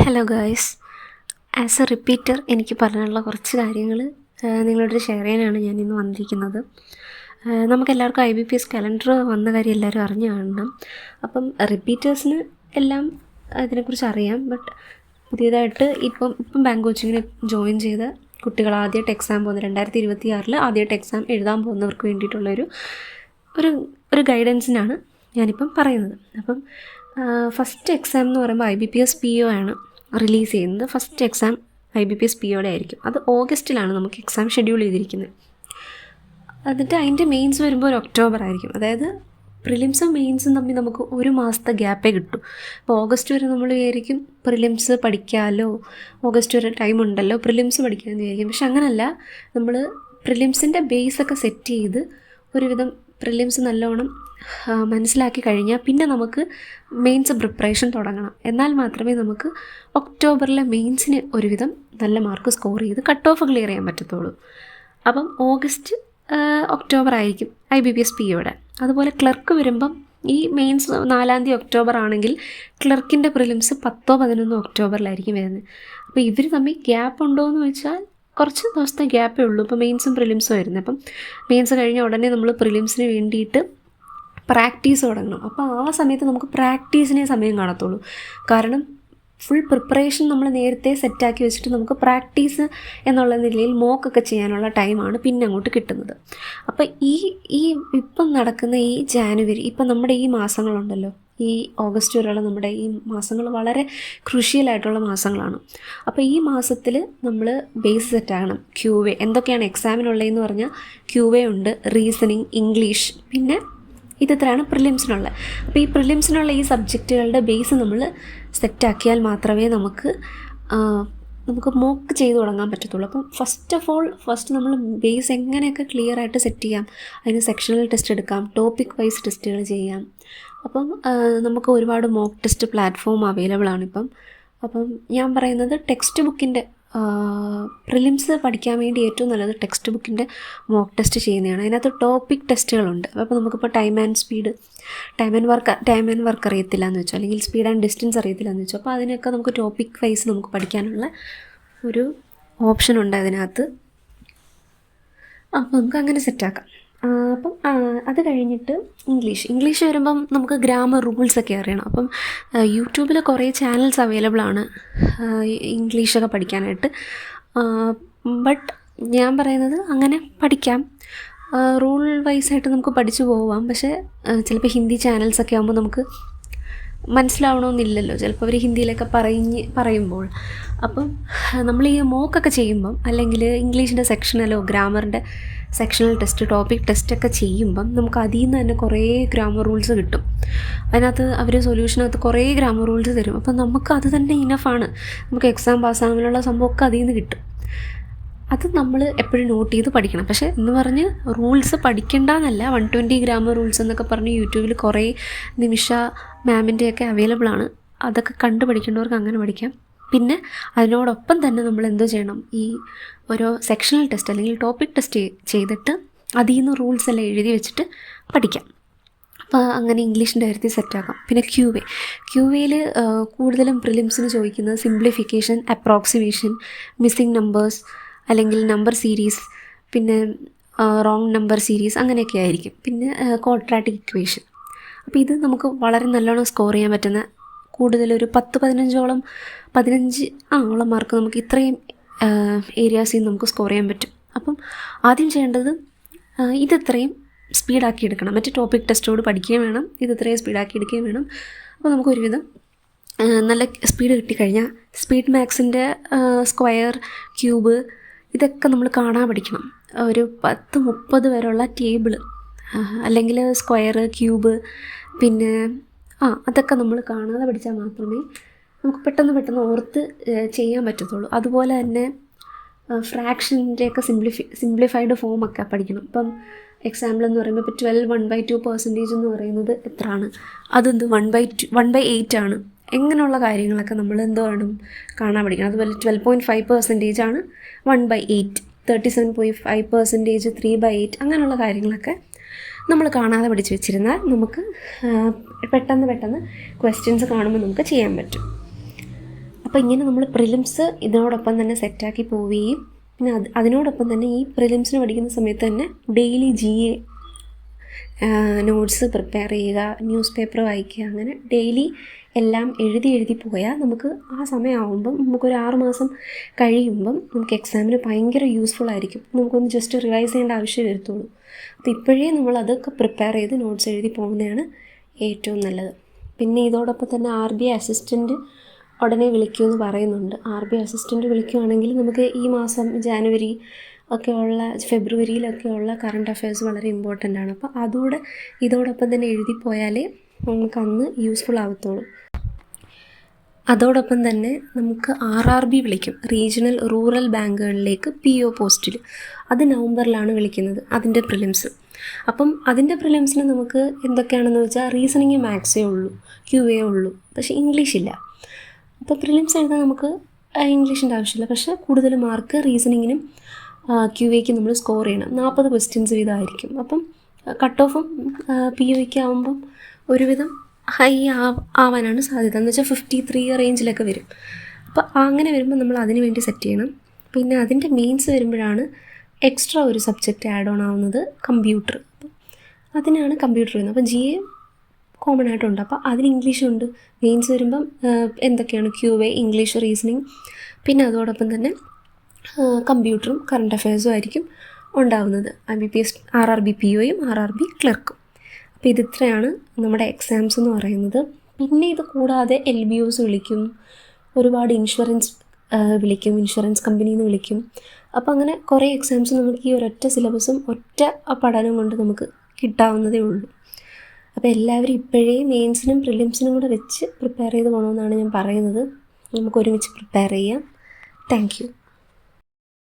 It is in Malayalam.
Hello guys, as A repeater എനിക്ക് പറയാനുള്ള കുറച്ച് കാര്യങ്ങൾ നിങ്ങളോട് ഷെയർ ചെയ്യാനാണ് ഞാൻ ഇന്ന് വന്നിരിക്കുന്നത്. നമുക്കെല്ലാവർക്കും IBPS കലണ്ടർ വന്ന കാര്യം എല്ലാവരും അറിഞ്ഞു കാണണം. അപ്പം റിപ്പീറ്റേഴ്സിന് എല്ലാം ഇതിനെക്കുറിച്ച് അറിയാം. ബട്ട് പുതിയതായിട്ട് ഇപ്പം ബാങ്ക് കോച്ചിങ്ങിന് ജോയിൻ ചെയ്ത കുട്ടികൾ ആദ്യമായിട്ട് എക്സാം പോകുന്ന 2026 ആദ്യമായിട്ട് എക്സാം എഴുതാൻ പോകുന്നവർക്ക് വേണ്ടിയിട്ടുള്ളൊരു ഒരു ഗൈഡൻസിനാണ് ഞാനിപ്പം പറയുന്നത്. അപ്പം ഫസ്റ്റ് എക്സാം എന്ന് പറയുമ്പോൾ IBPS PO ആണ് റിലീസ് ചെയ്യുന്നത്. ഫസ്റ്റ് എക്സാം IBPS POയുടെ ആയിരിക്കും. അത് ഓഗസ്റ്റിലാണ് നമുക്ക് എക്സാം ഷെഡ്യൂൾ ചെയ്തിരിക്കുന്നത്. എന്നിട്ട് അതിൻ്റെ മെയിൻസ് വരുമ്പോൾ ഒരു ഒക്ടോബർ ആയിരിക്കും. അതായത് പ്രിലിംസും മെയിൻസും തമ്മിൽ നമുക്ക് ഒരു മാസത്തെ ഗ്യാപ്പേ കിട്ടും. അപ്പോൾ ഓഗസ്റ്റ് വരെ നമ്മൾ വിചാരിക്കും പ്രിലിംസ് പഠിക്കാമല്ലോ, ഓഗസ്റ്റ് വരെ ടൈം ഉണ്ടല്ലോ, പ്രിലിംസ് പഠിക്കാമെന്ന് വിചാരിക്കും. പക്ഷെ അങ്ങനല്ല, നമ്മൾ പ്രിലിംസിൻ്റെ ബേസൊക്കെ സെറ്റ് ചെയ്ത് ഒരുവിധം പ്രിലിംസ് നല്ലോണം മനസ്സിലാക്കി കഴിഞ്ഞാൽ പിന്നെ നമുക്ക് മെയിൻസ് പ്രിപ്പറേഷൻ തുടങ്ങണം. എന്നാൽ മാത്രമേ നമുക്ക് ഒക്ടോബറിലെ മെയിൻസിന് ഒരുവിധം നല്ല മാർക്ക് സ്കോർ ചെയ്ത് കട്ട് ഓഫ് ക്ലിയർ ചെയ്യാൻ പറ്റത്തുള്ളൂ. അപ്പം ഓഗസ്റ്റ് ഒക്ടോബർ ആയിരിക്കും IBPS POയുടെ. അതുപോലെ ക്ലർക്ക് വരുമ്പം ഈ മെയിൻസ് 4 ഒക്ടോബർ ആണെങ്കിൽ ക്ലർക്കിൻ്റെ പ്രിലിംസ് 10-11 ഒക്ടോബറിലായിരിക്കും വരുന്നത്. അപ്പോൾ ഇവർ തമ്മിൽ ഗ്യാപ്പ് ഉണ്ടോ എന്ന് വെച്ചാൽ കുറച്ച് ദിവസത്തെ ഗ്യാപ്പേ ഉള്ളൂ. ഇപ്പോൾ മെയിൻസും പ്രിലിംസും വരുന്നത്. അപ്പം മെയിൻസ് കഴിഞ്ഞ ഉടനെ നമ്മൾ പ്രിലിംസിന് വേണ്ടിയിട്ട് പ്രാക്ടീസ് തുടങ്ങണം. അപ്പോൾ ആ സമയത്ത് നമുക്ക് പ്രാക്ടീസിനേ സമയം കാണത്തുള്ളൂ. കാരണം ഫുൾ പ്രിപ്പറേഷൻ നമ്മൾ നേരത്തെ സെറ്റാക്കി വെച്ചിട്ട് നമുക്ക് പ്രാക്ടീസ് എന്നുള്ള നിലയിൽ മോക്കൊക്കെ ചെയ്യാനുള്ള ടൈമാണ് പിന്നെ അങ്ങോട്ട് കിട്ടുന്നത്. അപ്പോൾ ഈ ഇപ്പം നടക്കുന്ന ഈ ജാനുവരി, ഇപ്പം നമ്മുടെ ഈ മാസങ്ങളുണ്ടല്ലോ, ഈ ഓഗസ്റ്റ് വരെയുള്ള നമ്മുടെ ഈ മാസങ്ങൾ വളരെ ക്രൂഷ്യലായിട്ടുള്ള മാസങ്ങളാണ്. അപ്പോൾ ഈ മാസത്തിൽ നമ്മൾ ബേസ് സെറ്റാകണം. QA എന്തൊക്കെയാണ് എക്സാമിനുള്ളതെന്ന് പറഞ്ഞാൽ QA ഉണ്ട്, റീസണിങ്, ഇംഗ്ലീഷ്, പിന്നെ ഇത്രയാണ് പ്രിലിംസിനുള്ള. അപ്പോൾ ഈ പ്രിലിംസിനുള്ള ഈ സബ്ജക്റ്റുകളുടെ ബേസ് നമ്മൾ സെറ്റാക്കിയാൽ മാത്രമേ നമുക്ക് മോക്ക് ചെയ്ത് തുടങ്ങാൻ പറ്റത്തുള്ളൂ. അപ്പം ഫസ്റ്റ് നമ്മൾ ബേസ് എങ്ങനെയൊക്കെ ക്ലിയർ ആയിട്ട് സെറ്റ് ചെയ്യാം, അതിന് സെക്ഷണൽ ടെസ്റ്റ് എടുക്കാം, ടോപ്പിക് വൈസ് ടെസ്റ്റുകൾ ചെയ്യാം. അപ്പം നമുക്ക് ഒരുപാട് മോക്ക് ടെസ്റ്റ് പ്ലാറ്റ്ഫോം അവൈലബിൾ ആണിപ്പം. അപ്പം ഞാൻ പറയുന്നത് ടെക്സ്റ്റ് ബുക്കിൻ്റെ പ്രിലിംസ് പഠിക്കാൻ വേണ്ടി ഏറ്റവും നല്ലത് ടെക്സ്റ്റ് ബുക്കിൻ്റെ മോക്ക് ടെസ്റ്റ് ചെയ്യുന്നതാണ്. അതിനകത്ത് ടോപ്പിക് ടെസ്റ്റുകളുണ്ട്. അപ്പോൾ നമുക്കിപ്പോൾ ടൈം ആൻഡ് വർക്ക് അറിയത്തില്ല എന്ന് വെച്ചോ, അല്ലെങ്കിൽ സ്പീഡ് ആൻഡ് ഡിസ്റ്റൻസ് അറിയത്തില്ല എന്ന് വെച്ചോ, അപ്പോൾ അതിനൊക്കെ നമുക്ക് ടോപ്പിക് വൈസ് നമുക്ക് പഠിക്കാനുള്ള ഒരു ഓപ്ഷൻ ഉണ്ട് അതിനകത്ത്. അപ്പോൾ നമുക്ക് അങ്ങനെ സെറ്റാക്കാം. അപ്പം അത് കഴിഞ്ഞിട്ട് ഇംഗ്ലീഷ് വരുമ്പം നമുക്ക് ഗ്രാമർ റൂൾസൊക്കെ അറിയണം. അപ്പം യൂട്യൂബിൽ കുറേ ചാനൽസ് അവൈലബിൾ ആണ് ഇംഗ്ലീഷൊക്കെ പഠിക്കാനായിട്ട്. ബട്ട് ഞാൻ പറയുന്നത് അങ്ങനെ പഠിക്കാം, റൂൾ വൈസായിട്ട് നമുക്ക് പഠിച്ചു പോവാം. പക്ഷേ ചിലപ്പോൾ ഹിന്ദി ചാനൽസൊക്കെ ആകുമ്പോൾ നമുക്ക് മനസ്സിലാവണമെന്നില്ലല്ലോ, ചിലപ്പോൾ അവർ ഹിന്ദിയിലൊക്കെ പറയുമ്പോൾ. അപ്പം നമ്മൾ ഈ മോക്കൊക്കെ ചെയ്യുമ്പം, അല്ലെങ്കിൽ ഇംഗ്ലീഷിൻ്റെ സെക്ഷനലോ ഗ്രാമറിൻ്റെ സെക്ഷണൽ ടെസ്റ്റ്, ടോപ്പിക് ടെസ്റ്റൊക്കെ ചെയ്യുമ്പം നമുക്ക് അതിൽ നിന്ന് തന്നെ കുറേ ഗ്രാമർ റൂൾസ് കിട്ടും. അതിനകത്ത് അവർ സൊല്യൂഷനകത്ത് കുറേ ഗ്രാമർ റൂൾസ് തരും. അപ്പം നമുക്ക് അത് തന്നെ ഇനഫാണ്, നമുക്ക് എക്സാം പാസ്സാകാനുള്ള സംഭവമൊക്കെ അതിൽ നിന്ന് കിട്ടും. അത് നമ്മൾ എപ്പോഴും നോട്ട് ചെയ്ത് പഠിക്കണം. പക്ഷേ എന്ന് പറഞ്ഞ് റൂൾസ് പഠിക്കേണ്ടെന്നല്ല, 120 ഗ്രാമർ റൂൾസ് എന്നൊക്കെ പറഞ്ഞ് യൂട്യൂബിൽ കുറേ നിമിഷ മാമിൻ്റെയൊക്കെ അവൈലബിൾ ആണ്. അതൊക്കെ കണ്ട് പഠിക്കേണ്ടവർക്ക് അങ്ങനെ പഠിക്കാം. പിന്നെ അതിനോടൊപ്പം തന്നെ നമ്മൾ എന്തോ ചെയ്യണം, ഈ ഓരോ സെക്ഷണൽ ടെസ്റ്റ് അല്ലെങ്കിൽ ടോപ്പിക് ടെസ്റ്റ് ചെയ്തിട്ട് അതിൽ നിന്ന് റൂൾസ് എല്ലാം എഴുതി വെച്ചിട്ട് പഠിക്കാം. അപ്പോൾ അങ്ങനെ ഇംഗ്ലീഷിൻ്റെ കാര്യത്തിൽ സെറ്റാക്കാം. പിന്നെ QAയിൽ കൂടുതലും പ്രിലിംസിന് ചോദിക്കുന്നത് സിംപ്ലിഫിക്കേഷൻ, അപ്രോക്സിമേഷൻ, മിസ്സിംഗ് നമ്പേഴ്സ്, അല്ലെങ്കിൽ നമ്പർ സീരീസ്, പിന്നെ റോങ് നമ്പർ സീരീസ്, അങ്ങനെയൊക്കെ ആയിരിക്കും. പിന്നെ ക്വാഡ്രാറ്റിക് ഇക്വേഷൻ. അപ്പോൾ ഇത് നമുക്ക് വളരെ നല്ലോണം സ്കോർ ചെയ്യാൻ പറ്റുന്ന, കൂടുതലൊരു 10-15 മാർക്ക് നമുക്ക് ഇത്രയും ഏരിയാസിൽ നിന്ന് നമുക്ക് സ്കോർ ചെയ്യാൻ പറ്റും. അപ്പം ആദ്യം ചെയ്യേണ്ടത് ഇത്രയും സ്പീഡാക്കി എടുക്കണം. മറ്റേ ടോപ്പിക് ടെസ്റ്റോട് പഠിക്കുകയും വേണം, ഇത്രയും സ്പീഡാക്കി എടുക്കുകയും വേണം. അപ്പോൾ നമുക്ക് ഒരുവിധം നല്ല സ്പീഡ് കിട്ടിക്കഴിഞ്ഞാൽ സ്പീഡ് മാത്സിൻ്റെ സ്ക്വയർ, ക്യൂബ്, ഇതൊക്കെ നമ്മൾ കാണാൻ പഠിക്കണം. ഒരു 10-30 വരെയുള്ള ടേബിൾ, അല്ലെങ്കിൽ സ്ക്വയർ, ക്യൂബ്, പിന്നെ അതൊക്കെ നമ്മൾ കാണാതെ പഠിച്ചാൽ മാത്രമേ നമുക്ക് പെട്ടെന്ന് ഓർത്ത് ചെയ്യാൻ പറ്റത്തുള്ളൂ. അതുപോലെ തന്നെ ഫ്രാക്ഷൻ്റെയൊക്കെ സിംപ്ലിഫൈഡ് ഫോമൊക്കെ പഠിക്കണം. ഇപ്പം എക്സാമ്പിൾ എന്ന് പറയുമ്പോൾ ഇപ്പോൾ 12 1/2% എന്ന് പറയുന്നത് എത്രയാണ്, അതെന്ത് 1/8 ആണ്. എങ്ങനെയുള്ള കാര്യങ്ങളൊക്കെ നമ്മൾ വേണം കാണാൻ പഠിക്കണം. അതുപോലെ 12.5% ആണ് 1/8, 37.5% 3/8, അങ്ങനെയുള്ള കാര്യങ്ങളൊക്കെ നമ്മൾ കാണാതെ പഠിച്ച് വെച്ചിരുന്നാൽ നമുക്ക് പെട്ടെന്ന് ക്വസ്റ്റ്യൻസ് കാണുമ്പോൾ നമുക്ക് ചെയ്യാൻ പറ്റും. അപ്പോൾ ഇങ്ങനെ നമ്മൾ പ്രിലിംസ് ഇതിനോടൊപ്പം തന്നെ സെറ്റാക്കി പോവുകയും പിന്നെ അതിനോടൊപ്പം തന്നെ ഈ പ്രിലിംസിന് പഠിക്കുന്ന സമയത്ത് തന്നെ ഡെയിലി GA നോട്ട്സ് പ്രിപ്പയർ ചെയ്യുക, ന്യൂസ് പേപ്പർ വായിക്കുക, അങ്ങനെ ഡെയിലി എല്ലാം എഴുതി പോയാൽ നമുക്ക് ആ സമയമാകുമ്പം നമുക്കൊരു 6 മാസം കഴിയുമ്പം നമുക്ക് എക്സാമിന് ഭയങ്കര യൂസ്ഫുൾ ആയിരിക്കും. നമുക്കൊന്ന് ജസ്റ്റ് റിവൈസ് ചെയ്യേണ്ട ആവശ്യം വരത്തുള്ളൂ. അപ്പോൾ ഇപ്പോഴേ നമ്മളതൊക്കെ പ്രിപ്പയർ ചെയ്ത് നോട്ട്സ് എഴുതി പോകുന്നതാണ് ഏറ്റവും നല്ലത്. പിന്നെ ഇതോടൊപ്പം തന്നെ RBI അസിസ്റ്റൻറ്റ് ഉടനെ വിളിക്കുമെന്ന് പറയുന്നുണ്ട്. RBI അസിസ്റ്റൻറ്റ് വിളിക്കുകയാണെങ്കിൽ നമുക്ക് ഈ മാസം ജാനുവരി ഒക്കെയുള്ള ഫെബ്രുവരിയിലൊക്കെയുള്ള കറണ്ട് അഫയേഴ്സ് വളരെ ഇമ്പോർട്ടൻ്റ് ആണ്. അപ്പോൾ അതുകൂടെ ഇതോടൊപ്പം തന്നെ എഴുതിപ്പോയാലേ നമുക്ക് അന്ന് യൂസ്ഫുൾ ആവത്തുള്ളൂ. അതോടൊപ്പം തന്നെ നമുക്ക് RRB വിളിക്കും, റീജിയണൽ റൂറൽ ബാങ്കുകളിലേക്ക് PO പോസ്റ്റിൽ. അത് നവംബറിലാണ് വിളിക്കുന്നത്, അതിൻ്റെ പ്രിലിംസ്. അപ്പം അതിൻ്റെ പ്രിലിംസിന് നമുക്ക് എന്തൊക്കെയാണെന്ന് വെച്ചാൽ റീസണിങ് മാത്സേ ഉള്ളൂ, QA ഉള്ളൂ, പക്ഷേ ഇംഗ്ലീഷില്ല. അപ്പോൾ പ്രിലിംസ് എഴുതാൻ നമുക്ക് ഇംഗ്ലീഷിൻ്റെ ആവശ്യമില്ല, പക്ഷേ കൂടുതൽ മാർക്ക് റീസണിങ്ങിനും QAയ്ക്ക് നമ്മൾ സ്കോർ ചെയ്യണം. 40 ക്വസ്റ്റ്യൻസ് വീതമായിരിക്കും. അപ്പം കട്ട് ഓഫും POയ്ക്ക് ആകുമ്പം ഒരുവിധം ഹൈ ആവാനാണ് സാധ്യത. എന്ന് വെച്ചാൽ 53 റേഞ്ചിലൊക്കെ വരും. അപ്പോൾ അങ്ങനെ വരുമ്പോൾ നമ്മൾ അതിന് വേണ്ടി സെറ്റ് ചെയ്യണം. പിന്നെ അതിൻ്റെ മെയിൻസ് വരുമ്പോഴാണ് എക്സ്ട്രാ ഒരു സബ്ജക്റ്റ് ആഡ് ഓൺ ആവുന്നത്, കമ്പ്യൂട്ടർ. അപ്പം അതിനാണ് കമ്പ്യൂട്ടർ വരുന്നത്. അപ്പോൾ GA കോമൺ ആയിട്ടുണ്ട്, അപ്പോൾ അതിന് ഇംഗ്ലീഷുണ്ട്. മെയിൻസ് വരുമ്പം എന്തൊക്കെയാണ് QA, ഇംഗ്ലീഷ്, റീസണിങ്, പിന്നെ അതോടൊപ്പം തന്നെ കമ്പ്യൂട്ടറും കറണ്ട് അഫയേഴ്സും ആയിരിക്കും ഉണ്ടാവുന്നത്. IBPS RRB POയും RRB ക്ലർക്കും. അപ്പോൾ ഇതിത്രയാണ് നമ്മുടെ എക്സാംസ് എന്ന് പറയുന്നത്. പിന്നെ ഇത് കൂടാതെ LBOs വിളിക്കും, ഒരുപാട് ഇൻഷുറൻസ് വിളിക്കും, ഇൻഷുറൻസ് കമ്പനിയിൽ നിന്ന് വിളിക്കും. അപ്പോൾ അങ്ങനെ കുറേ എക്സാംസ് നമുക്ക് ഈ ഒരൊറ്റ സിലബസും ഒറ്റ പഠനം കൊണ്ട് നമുക്ക് കിട്ടാവുന്നതേ ഉള്ളൂ. അപ്പോൾ എല്ലാവരും ഇപ്പോഴേ മെയിൻസിനും പ്രിലിംസിനും കൂടെ വെച്ച് പ്രിപ്പയർ ചെയ്ത് പോകണമെന്നാണ് ഞാൻ പറയുന്നത്. നമുക്ക് ഒരുമിച്ച് പ്രിപ്പയർ ചെയ്യാം. Thank you.